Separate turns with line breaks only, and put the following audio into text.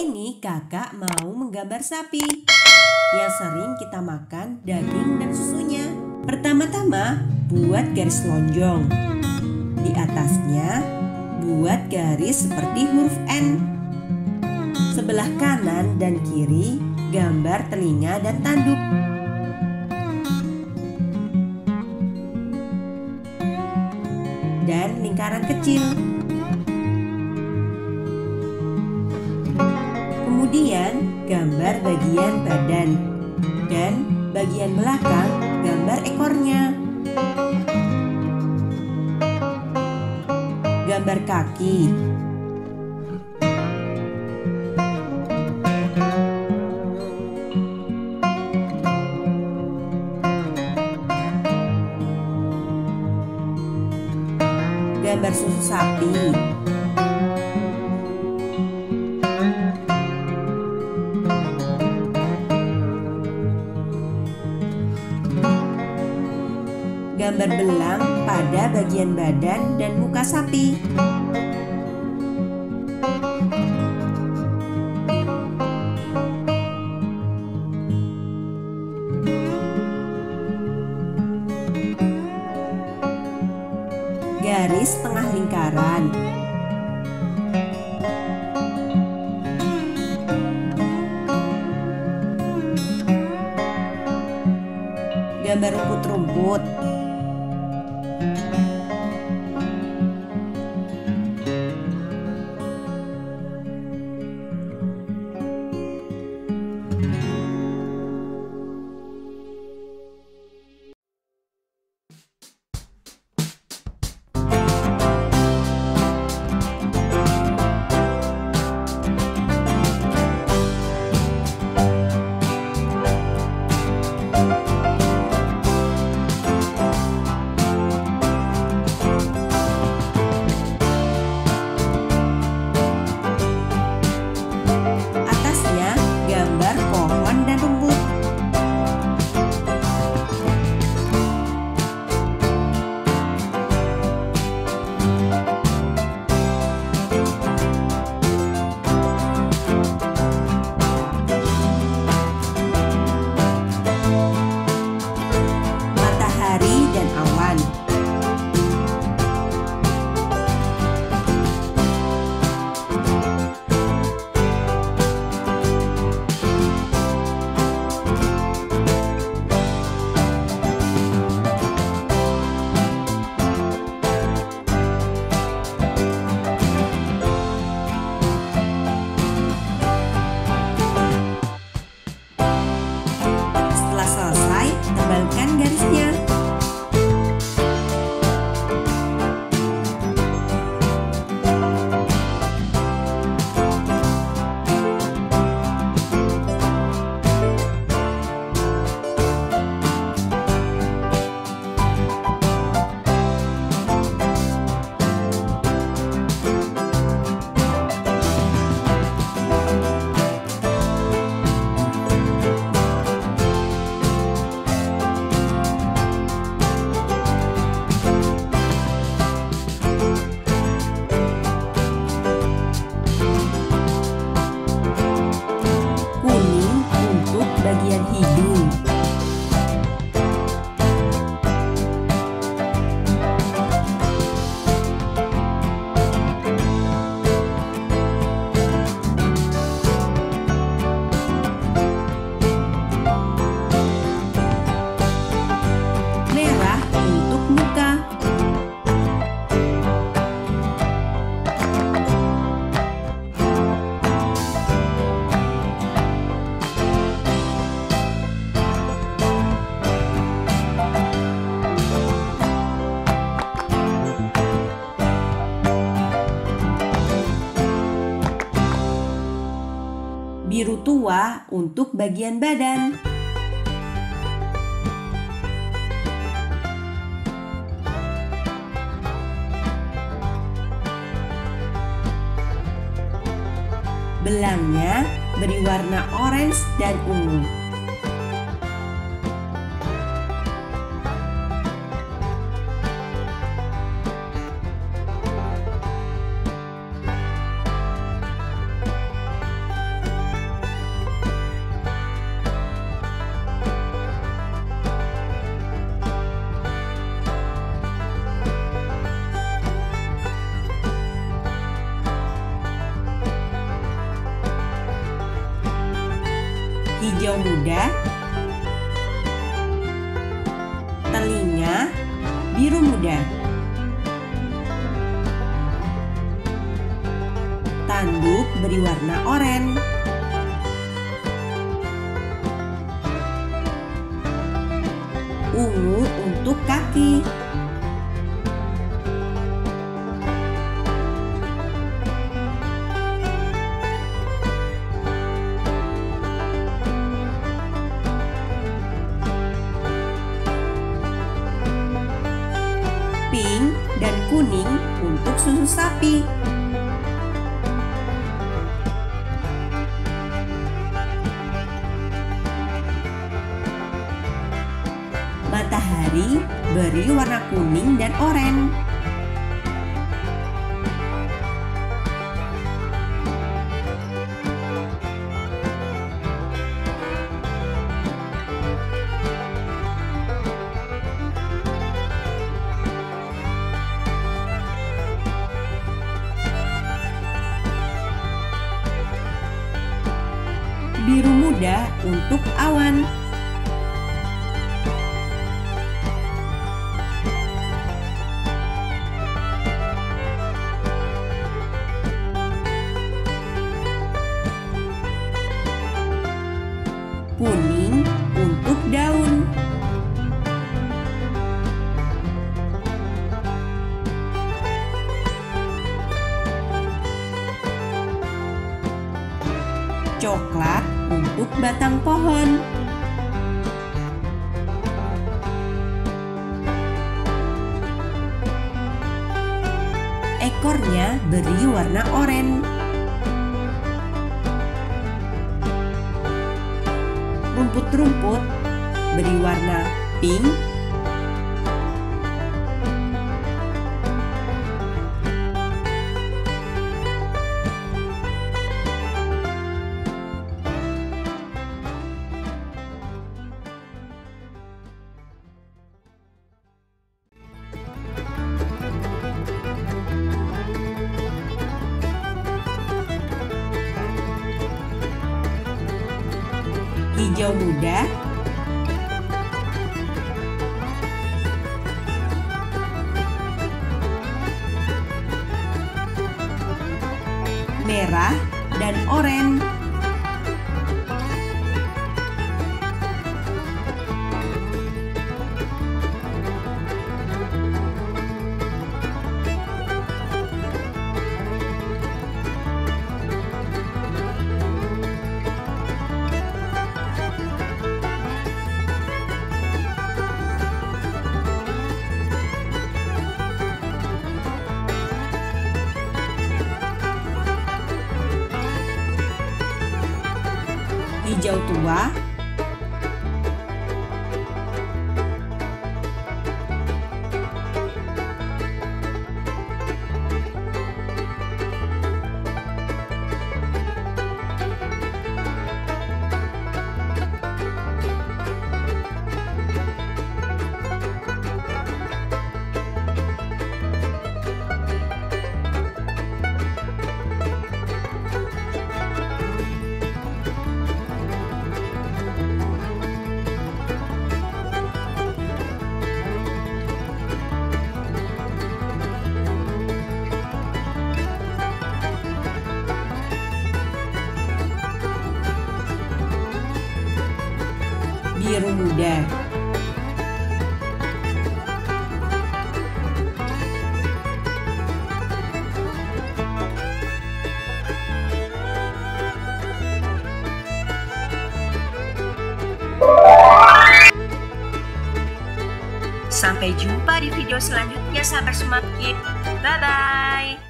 ini kakak mau menggambar sapi yang sering kita makan daging dan susunya. Pertama-tama buat garis lonjong. Di atasnya buat garis seperti huruf N. Sebelah kanan dan kiri gambar telinga dan tanduk. Dan lingkaran kecil. Kemudian gambar bagian badan dan bagian belakang gambar ekornya. Gambar kaki. Gambar susu sapi. Gambar belang pada bagian badan dan muka sapi. Garis tengah lingkaran. Gambar rumput-rumput. Bagian hidung. Merah untuk muka. Biru tua untuk bagian badan. Belangnya beri warna orange dan ungu. hijau muda, telinga biru muda, tanduk beri warna oranye, ungu untuk kaki, pink dan kuning untuk susu sapi. Matahari beri warna kuning dan oranye. Biru muda untuk awan. Kuning untuk daun. Coklat untuk batang pohon. Ekornya beri warna oranye. Rumput-rumput beri warna pink, hijau muda, merah dan oranye. Hijau tua, biru muda,
Sampai jumpa di video selanjutnya, sahabat Smart Kids. Bye-bye.